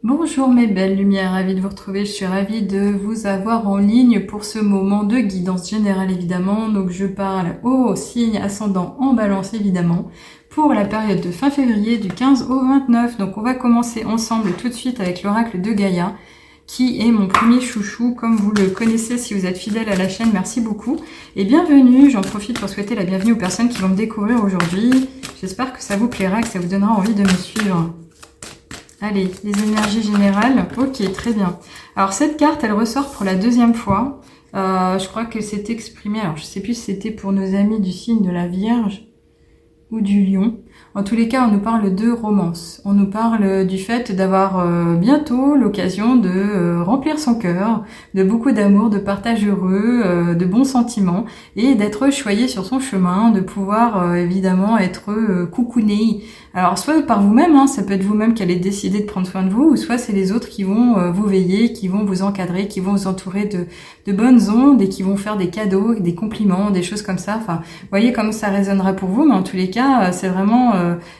Bonjour mes belles lumières, ravie de vous retrouver, je suis ravie de vous avoir en ligne pour ce moment de guidance générale évidemment. Donc je parle au signe ascendant en balance évidemment pour la période de fin février du 15 au 29. Donc on va commencer ensemble tout de suite avec l'oracle de Gaïa qui est mon premier chouchou comme vous le connaissez si vous êtes fidèle à la chaîne, merci beaucoup. Et bienvenue, j'en profite pour souhaiter la bienvenue aux personnes qui vont me découvrir aujourd'hui. J'espère que ça vous plaira, que ça vous donnera envie de me suivre. Allez, les énergies générales. Ok, très bien. Alors, cette carte, elle ressort pour la deuxième fois. Je crois qu'elle s'est exprimée. Alors, je ne sais plus si c'était pour nos amis du signe de la Vierge ou du Lion. En tous les cas, on nous parle de romance. On nous parle du fait d'avoir bientôt l'occasion de remplir son cœur, de beaucoup d'amour, de partage heureux, de bons sentiments et d'être choyé sur son chemin, de pouvoir évidemment être coucouné. Alors, soit par vous-même, hein, ça peut être vous-même qui allez décider de prendre soin de vous, ou soit c'est les autres qui vont vous veiller, qui vont vous encadrer, qui vont vous entourer de bonnes ondes et qui vont faire des cadeaux, des compliments, des choses comme ça. Enfin, vous voyez comme ça résonnera pour vous, mais en tous les cas, c'est vraiment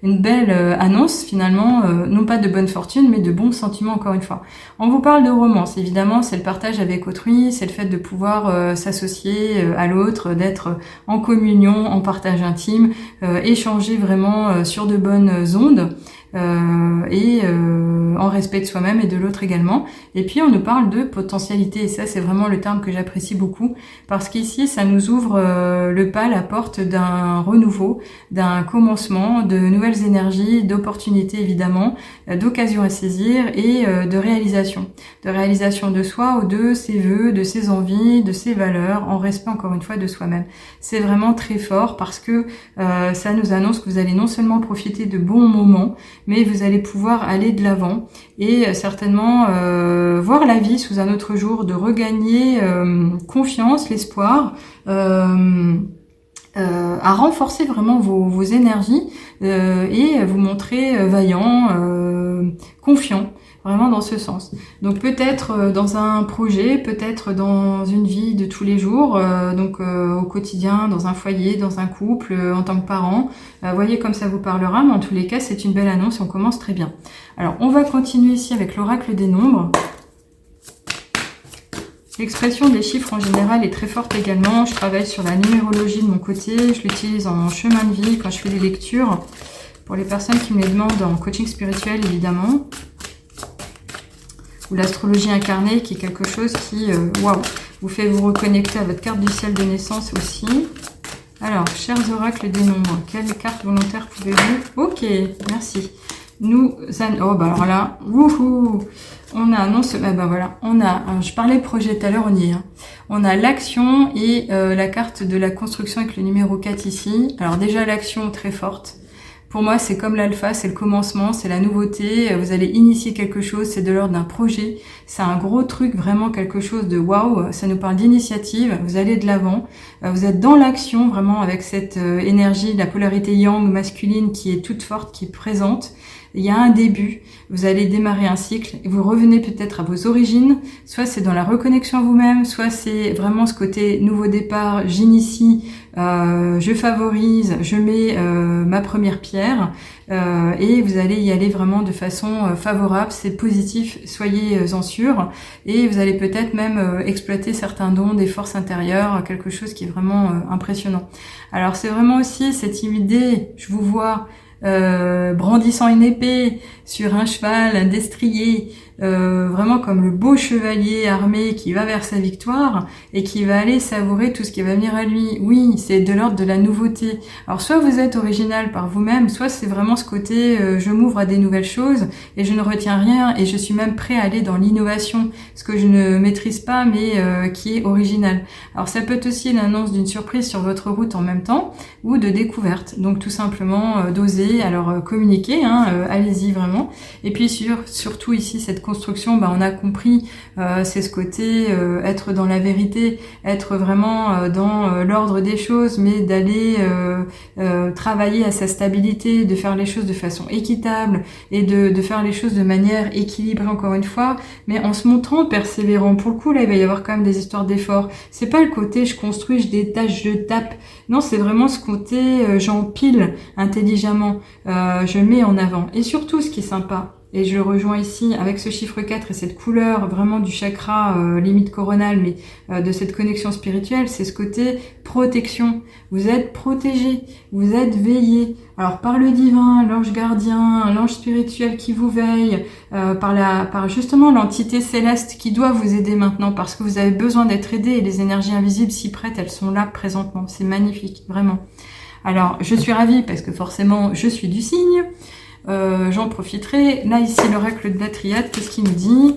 une belle annonce finalement, non pas de bonne fortune, mais de bons sentiments encore une fois. On vous parle de romance, évidemment, c'est le partage avec autrui, c'est le fait de pouvoir s'associer à l'autre, d'être en communion, en partage intime, échanger vraiment sur de bonnes ondes. En respect de soi-même et de l'autre également. Et puis on nous parle de potentialité, et ça c'est vraiment le terme que j'apprécie beaucoup, parce qu'ici ça nous ouvre le pas, la porte d'un renouveau, d'un commencement, de nouvelles énergies, d'opportunités évidemment, d'occasions à saisir et de réalisation de soi ou de ses vœux, de ses envies, de ses valeurs, en respect encore une fois de soi-même. C'est vraiment très fort parce que ça nous annonce que vous allez non seulement profiter de bons moments, mais vous allez pouvoir aller de l'avant et certainement voir la vie sous un autre jour, de regagner confiance, l'espoir, à renforcer vraiment vos énergies et vous montrer vaillant, confiant. Vraiment dans ce sens. Donc peut-être dans un projet, peut-être dans une vie de tous les jours, au quotidien, dans un foyer, dans un couple, en tant que parent. Voyez comme ça vous parlera, mais en tous les cas, c'est une belle annonce et on commence très bien. Alors, on va continuer ici avec l'oracle des nombres. L'expression des chiffres en général est très forte également. Je travaille sur la numérologie de mon côté. Je l'utilise en chemin de vie quand je fais des lectures. Pour les personnes qui me les demandent en coaching spirituel, évidemment. Ou l'astrologie incarnée, qui est quelque chose qui, vous fait vous reconnecter à votre carte du ciel de naissance aussi. Alors, chers oracles des nombres, quelle carte volontaire pouvez-vous? Ok, merci. Alors là, wouhou, on a je parlais projet tout à l'heure, on y est. Hein. On a l'action et la carte de la construction avec le numéro 4 ici. Alors déjà, l'action très forte. Pour moi, c'est comme l'alpha, c'est le commencement, c'est la nouveauté. Vous allez initier quelque chose, c'est de l'ordre d'un projet. C'est un gros truc, vraiment quelque chose de waouh. Ça nous parle d'initiative. Vous allez de l'avant. Vous êtes dans l'action, vraiment avec cette énergie, la polarité yang masculine qui est toute forte, qui est présente. Il y a un début, vous allez démarrer un cycle et vous revenez peut-être à vos origines, soit c'est dans la reconnexion à vous-même, soit c'est vraiment ce côté nouveau départ, j'initie, je favorise, je mets ma première pierre et vous allez y aller vraiment de façon favorable, c'est positif, soyez-en sûrs et vous allez peut-être même exploiter certains dons, des forces intérieures, quelque chose qui est vraiment impressionnant. Alors c'est vraiment aussi cette idée, je vous vois, brandissant une épée sur un cheval, un destrier, vraiment comme le beau chevalier armé qui va vers sa victoire et qui va aller savourer tout ce qui va venir à lui. Oui, c'est de l'ordre de la nouveauté. Alors soit vous êtes original par vous-même, soit c'est vraiment ce côté je m'ouvre à des nouvelles choses et je ne retiens rien et je suis même prêt à aller dans l'innovation, ce que je ne maîtrise pas mais qui est original. Alors ça peut être aussi l'annonce d'une surprise sur votre route en même temps ou de découverte. Donc tout simplement d'oser, alors communiquer, allez-y vraiment. Et puis surtout ici cette construction, on a compris, c'est ce côté être dans la vérité, être vraiment dans l'ordre des choses, mais d'aller travailler à sa stabilité, de faire les choses de façon équitable et de faire les choses de manière équilibrée encore une fois, mais en se montrant persévérant. Pour le coup, là, il va y avoir quand même des histoires d'efforts. C'est pas le côté je construis, je détache, je tape. Non, c'est vraiment ce côté j'empile intelligemment, je mets en avant. Et surtout, ce qui est sympa, et je le rejoins ici avec ce chiffre 4 et cette couleur vraiment du chakra limite coronal, mais de cette connexion spirituelle, c'est ce côté protection. Vous êtes protégé, vous êtes veillé. Alors par le divin, l'ange gardien, l'ange spirituel qui vous veille, par justement l'entité céleste qui doit vous aider maintenant parce que vous avez besoin d'être aidé et les énergies invisibles s'y prêtent, elles sont là présentement. C'est magnifique, vraiment. Alors je suis ravie parce que forcément je suis du signe. J'en profiterai. Là ici l'oracle de la triade, qu'est-ce qu'il nous dit ?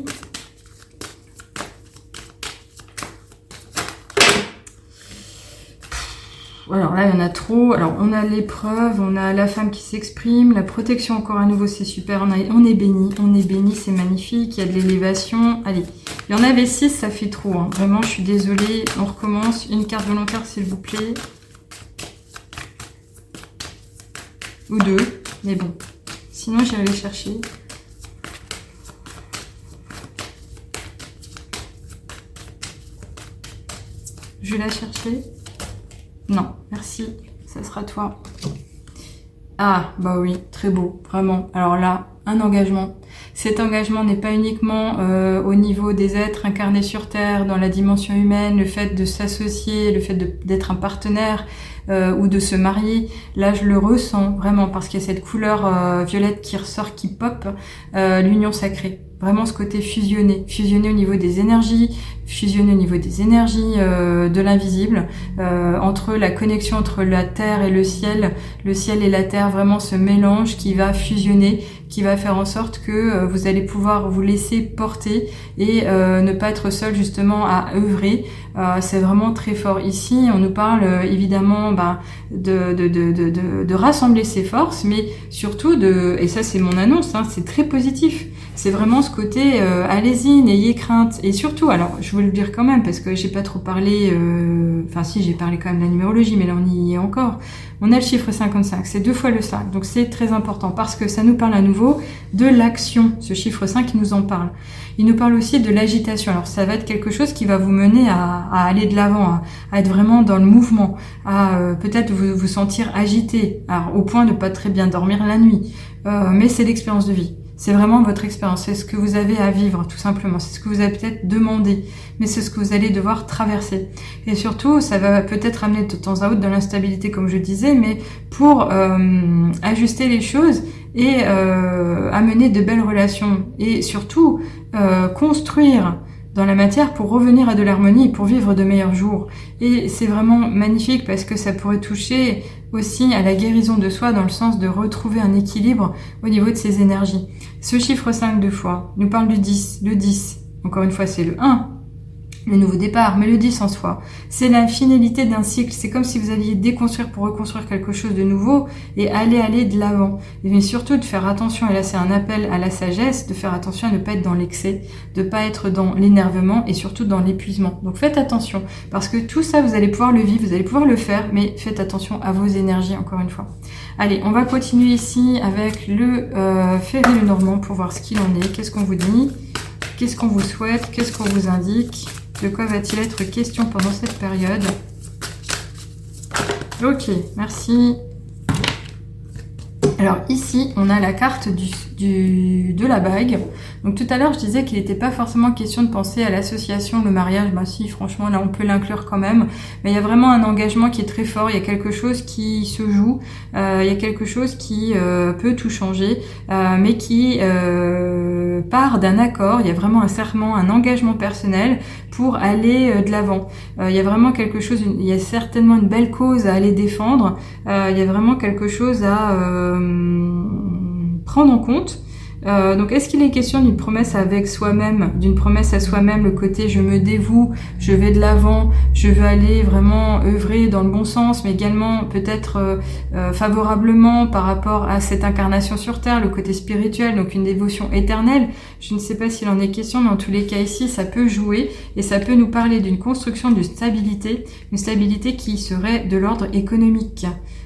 Alors là, il y en a trop. Alors, on a l'épreuve, on a la femme qui s'exprime, la protection encore à nouveau, c'est super. On est béni, c'est magnifique. Il y a de l'élévation. Allez, il y en avait 6, ça fait trop. Hein. Vraiment, je suis désolée. On recommence. Une carte volontaire, s'il vous plaît. Ou 2, mais bon. Sinon, j'irai les chercher. Je vais la chercher. Non, merci, ça sera toi. Ah, bah oui, très beau, vraiment. Alors là, un engagement. Cet engagement n'est pas uniquement au niveau des êtres incarnés sur Terre, dans la dimension humaine, le fait de s'associer, le fait d'être un partenaire ou de se marier. Là, je le ressens vraiment parce qu'il y a cette couleur violette qui ressort, qui pop, l'union sacrée. Vraiment ce côté fusionné au niveau des énergies, fusionné au niveau des énergies de l'invisible, entre la connexion entre la terre et le ciel et la terre, vraiment ce mélange qui va fusionner, qui va faire en sorte que vous allez pouvoir vous laisser porter et ne pas être seul justement à œuvrer. C'est vraiment très fort. Ici, on nous parle évidemment de rassembler ses forces, mais surtout et ça c'est mon annonce, hein, c'est très positif. C'est vraiment ce côté, allez-y, n'ayez crainte. Et surtout, alors, je veux le dire quand même, parce que j'ai pas trop parlé, enfin si, j'ai parlé quand même de la numérologie, mais là on y est encore. On a le chiffre 55, c'est 2 fois le 5, donc c'est très important, parce que ça nous parle à nouveau de l'action, ce chiffre 5 qui nous en parle. Il nous parle aussi de l'agitation, alors ça va être quelque chose qui va vous mener à aller de l'avant, à être vraiment dans le mouvement, à peut-être vous sentir agité, alors, au point de pas très bien dormir la nuit, mais c'est l'expérience de vie. C'est vraiment votre expérience, c'est ce que vous avez à vivre tout simplement, c'est ce que vous avez peut-être demandé, mais c'est ce que vous allez devoir traverser. Et surtout, ça va peut-être amener de temps à autre de l'instabilité comme je disais, mais pour ajuster les choses et amener de belles relations et surtout construire dans la matière pour revenir à de l'harmonie, pour vivre de meilleurs jours. Et c'est vraiment magnifique parce que ça pourrait toucher aussi à la guérison de soi dans le sens de retrouver un équilibre au niveau de ses énergies. Ce chiffre 5 2 fois nous parle du 10. Le 10, encore une fois, c'est le 1, le nouveau départ, mais le 10 en soi, c'est la finalité d'un cycle. C'est comme si vous alliez déconstruire pour reconstruire quelque chose de nouveau et aller de l'avant. Mais surtout de faire attention, et là c'est un appel à la sagesse, de faire attention à ne pas être dans l'excès, de pas être dans l'énervement et surtout dans l'épuisement. Donc faites attention, parce que tout ça vous allez pouvoir le vivre, vous allez pouvoir le faire, mais faites attention à vos énergies encore une fois. Allez, on va continuer ici avec le Ferry Lenormand pour voir ce qu'il en est, qu'est-ce qu'on vous dit, qu'est-ce qu'on vous souhaite, qu'est-ce qu'on vous indique. De quoi va-t-il être question pendant cette période? Ok, merci. Alors ici, on a la carte de la bague. Donc tout à l'heure, je disais qu'il n'était pas forcément question de penser à l'association, le mariage. Bah si, franchement, là, on peut l'inclure quand même. Mais il y a vraiment un engagement qui est très fort. Il y a quelque chose qui se joue. Il y a quelque chose qui peut tout changer, mais qui part d'un accord. Il y a vraiment un serment, un engagement personnel pour aller de l'avant. Il y a vraiment quelque chose, il y a certainement une belle cause à aller défendre. Il y a vraiment quelque chose à prendre en compte. Donc est-ce qu'il est question d'une promesse avec soi-même, d'une promesse à soi-même, le côté je me dévoue, je vais de l'avant, je veux aller vraiment œuvrer dans le bon sens, mais également peut-être favorablement par rapport à cette incarnation sur Terre, le côté spirituel, donc une dévotion éternelle. Je ne sais pas s'il en est question, mais en tous les cas ici, ça peut jouer et ça peut nous parler d'une construction, d'une stabilité, une stabilité qui serait de l'ordre économique.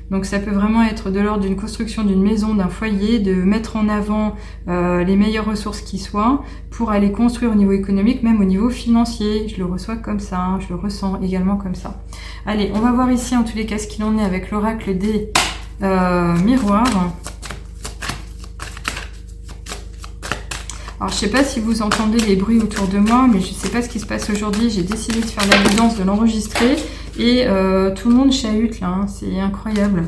Donc ça peut vraiment être de l'ordre d'une construction d'une maison, d'un foyer, de mettre en avant les meilleures ressources qui soient pour aller construire au niveau économique, même au niveau financier. Je le reçois comme ça, hein, je le ressens également comme ça. Allez, on va voir ici en tous les cas ce qu'il en est avec l'oracle des miroirs. Alors, je sais pas si vous entendez les bruits autour de moi, mais je sais pas ce qui se passe aujourd'hui. J'ai décidé de faire la guidance, de l'enregistrer, et tout le monde chahute là, hein. C'est incroyable.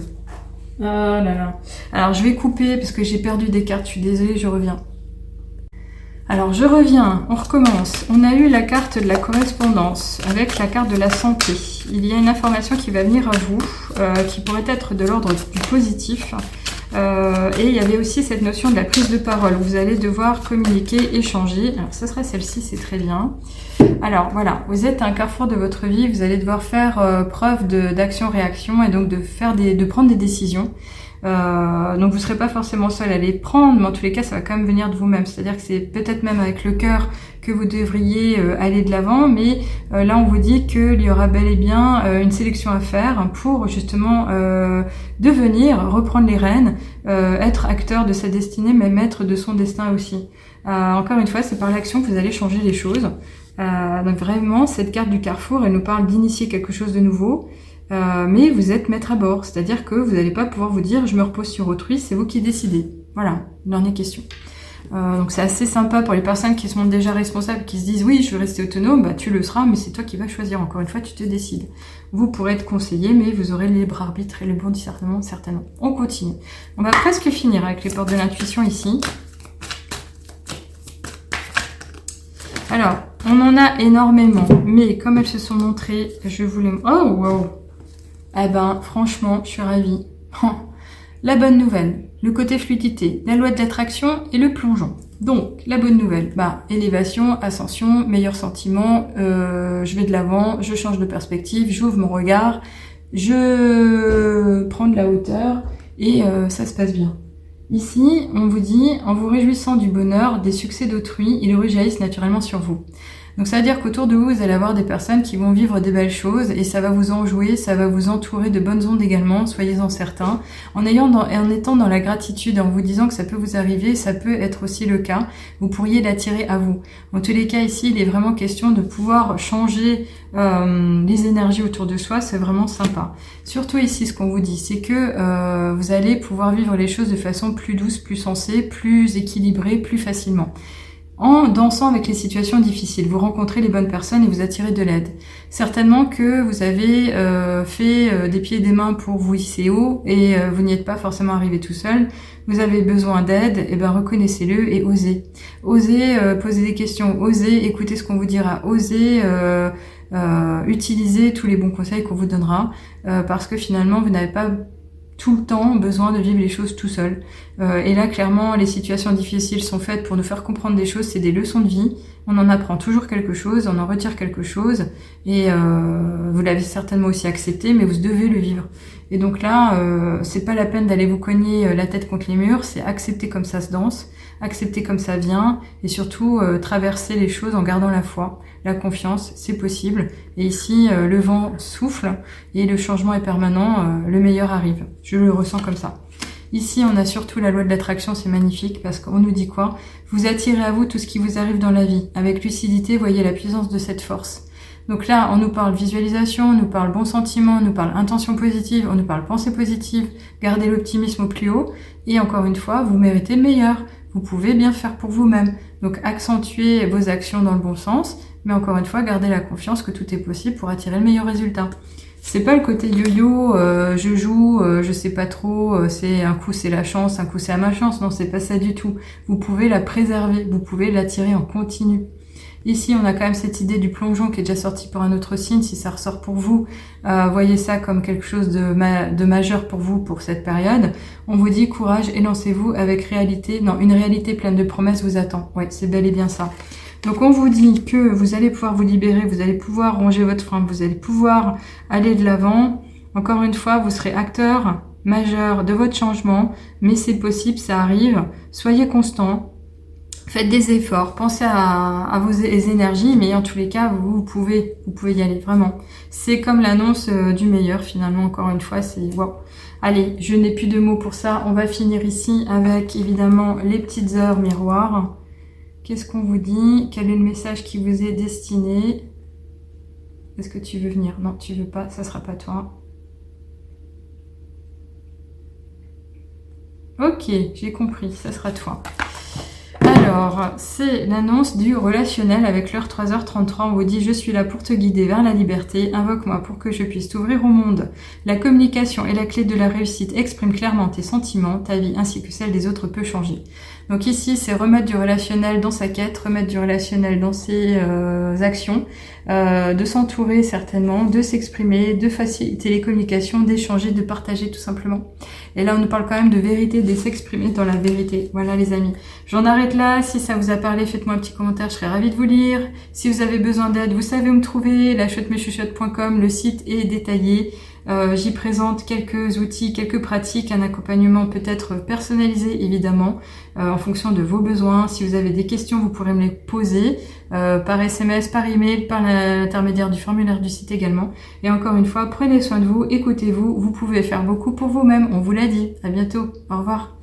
Ah là là. Alors, je vais couper parce que j'ai perdu des cartes. Je suis désolée, je reviens. Alors, je reviens, on recommence. On a eu la carte de la correspondance avec la carte de la santé. Il y a une information qui va venir à vous, qui pourrait être de l'ordre du positif. Et il y avait aussi cette notion de la prise de parole. Vous allez devoir communiquer, échanger. Alors, ce sera celle-ci, c'est très bien. Alors, voilà, vous êtes à un carrefour de votre vie. Vous allez devoir faire preuve d'action-réaction et donc de prendre des décisions. Donc vous ne serez pas forcément seul à les prendre, mais en tous les cas ça va quand même venir de vous-même, c'est-à-dire que c'est peut-être même avec le cœur que vous devriez aller de l'avant, mais là on vous dit qu'il y aura bel et bien une sélection à faire pour justement devenir, reprendre les rênes, être acteur de sa destinée, mais maître de son destin aussi. Encore une fois, c'est par l'action que vous allez changer les choses. Donc vraiment, cette carte du carrefour, elle nous parle d'initier quelque chose de nouveau. Mais vous êtes maître à bord, c'est-à-dire que vous n'allez pas pouvoir vous dire je me repose sur autrui, c'est vous qui décidez. Voilà, dernière question. Donc c'est assez sympa pour les personnes qui sont déjà responsables, qui se disent oui je veux rester autonome, bah tu le seras, mais c'est toi qui vas choisir, encore une fois tu te décides. Vous pourrez être conseillé, mais vous aurez le libre arbitre et le bon discernement certainement. On continue. On va presque finir avec les portes de l'intuition ici. Alors, on en a énormément, mais comme elles se sont montrées, je voulais... Oh wow. Eh ben, franchement, je suis ravie. La bonne nouvelle, le côté fluidité, la loi de l'attraction et le plongeon. Donc, la bonne nouvelle, élévation, ascension, meilleur sentiment, je vais de l'avant, je change de perspective, j'ouvre mon regard, je prends de la hauteur et ça se passe bien. Ici, on vous dit, en vous réjouissant du bonheur, des succès d'autrui, ils rejaillissent naturellement sur vous. Donc ça veut dire qu'autour de vous, vous allez avoir des personnes qui vont vivre des belles choses et ça va vous enjouer, ça va vous entourer de bonnes ondes également, soyez-en certains. En étant dans la gratitude, en vous disant que ça peut vous arriver, ça peut être aussi le cas, vous pourriez l'attirer à vous. En tous les cas, ici, il est vraiment question de pouvoir changer les énergies autour de soi, c'est vraiment sympa. Surtout ici, ce qu'on vous dit, c'est que vous allez pouvoir vivre les choses de façon plus douce, plus sensée, plus équilibrée, plus facilement. En dansant avec les situations difficiles, vous rencontrez les bonnes personnes et vous attirez de l'aide. Certainement que vous avez fait des pieds et des mains pour vous hisser haut et vous n'y êtes pas forcément arrivé tout seul. Vous avez besoin d'aide, et reconnaissez-le et osez. Osez poser des questions, osez écouter ce qu'on vous dira, osez utiliser tous les bons conseils qu'on vous donnera parce que finalement vous n'avez pas tout le temps besoin de vivre les choses tout seul. Et là, clairement, les situations difficiles sont faites pour nous faire comprendre des choses, c'est des leçons de vie. On en apprend toujours quelque chose, on en retire quelque chose, et vous l'avez certainement aussi accepté, mais vous devez le vivre. Et donc là, c'est pas la peine d'aller vous cogner la tête contre les murs, c'est accepter comme ça se danse, accepter comme ça vient, et surtout traverser les choses en gardant la foi, la confiance, c'est possible. Et ici, le vent souffle, et le changement est permanent, le meilleur arrive. Je le ressens comme ça. Ici, on a surtout la loi de l'attraction, c'est magnifique, parce qu'on nous dit quoi? Vous attirez à vous tout ce qui vous arrive dans la vie. Avec lucidité, voyez la puissance de cette force. Donc là, on nous parle visualisation, on nous parle bon sentiment, on nous parle intention positive, on nous parle pensée positive, gardez l'optimisme au plus haut. Et encore une fois, vous méritez le meilleur. Vous pouvez bien faire pour vous-même. Donc accentuez vos actions dans le bon sens, mais encore une fois, gardez la confiance que tout est possible pour attirer le meilleur résultat. C'est pas le côté yo-yo, je joue, je sais pas trop, c'est un coup c'est la chance, un coup c'est la malchance. Non, c'est pas ça du tout. Vous pouvez la préserver, vous pouvez l'attirer en continu. Ici, on a quand même cette idée du plongeon qui est déjà sorti pour un autre signe. Si ça ressort pour vous, voyez ça comme quelque chose de majeur pour vous pour cette période. On vous dit courage et lancez-vous avec réalité. Non, une réalité pleine de promesses vous attend. Ouais, c'est bel et bien ça. Donc on vous dit que vous allez pouvoir vous libérer, vous allez pouvoir ronger votre frein, vous allez pouvoir aller de l'avant. Encore une fois, vous serez acteur majeur de votre changement, mais c'est possible, ça arrive. Soyez constant. Faites des efforts, pensez à vos énergies, mais en tous les cas, vous pouvez y aller, vraiment. C'est comme l'annonce du meilleur, finalement, encore une fois, c'est wow. Allez, je n'ai plus de mots pour ça, on va finir ici avec, évidemment, les petites heures miroirs. Qu'est-ce qu'on vous dit? Quel est le message qui vous est destiné? Est-ce que tu veux venir? Non, tu veux pas, ça sera pas toi. Ok, j'ai compris, ça sera toi. Alors, Alors, c'est l'annonce du relationnel avec l'heure 3h33. On vous dit « Je suis là pour te guider vers la liberté. Invoque-moi pour que je puisse t'ouvrir au monde. La communication est la clé de la réussite. Exprime clairement tes sentiments. Ta vie ainsi que celle des autres peut changer. » Donc ici, c'est remettre du relationnel dans sa quête, remettre du relationnel dans ses actions, de s'entourer certainement, de s'exprimer, de faciliter les communications, d'échanger, de partager tout simplement. Et là, on nous parle quand même de vérité, de s'exprimer dans la vérité. Voilà les amis. J'en arrête là. Si ça vous a parlé, faites-moi un petit commentaire, je serais ravie de vous lire. Si vous avez besoin d'aide, vous savez où me trouver, lachuchotemeschuchotes.com, le site est détaillé. J'y présente quelques outils, quelques pratiques, un accompagnement peut-être personnalisé évidemment, en fonction de vos besoins. Si vous avez des questions, vous pourrez me les poser par SMS, par email, par l'intermédiaire du formulaire du site également. Et encore une fois, prenez soin de vous, écoutez-vous, vous pouvez faire beaucoup pour vous-même, on vous l'a dit. À bientôt, au revoir.